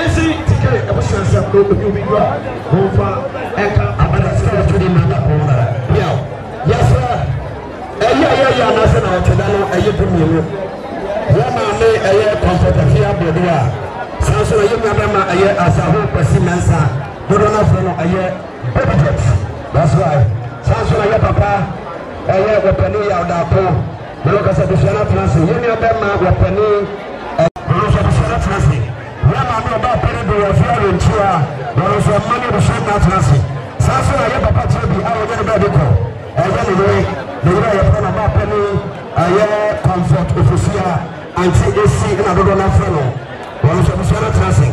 Esi tikere ebusuansa ko obi obi do. Ofa eka ya na se na otedano aye dumienu ya ma me aye comfortafia bodua sanso aye ma aye asaho kwasi mensa dodo na fro no aye budget that's right sanso aye papa aye wopani ya odapo belo kasa bishana transi yemi obema wopani belo kasa bishana transi ya ma me oba pere do ya fia rentua belo so mani bishana transi sanso aye papa trebi awo ne ba beko aye ne we ya papa ba pani aye comfort ofisia anti AC na dodo na fro no belo so bishana transi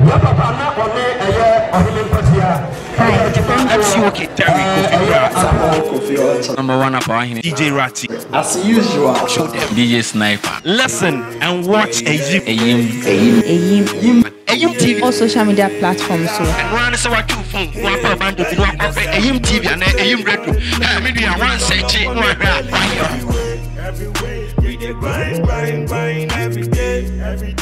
ya papa na one aye ohime mpatia Number one up our DJ Ratty. As usual, show them DJ Sniper. Listen and watch AYIM TV. All social media platforms. So. And one is our two phone. One per band of AYIM TV and AYIM Radio. I mean, I want to say, every way, we grind every day.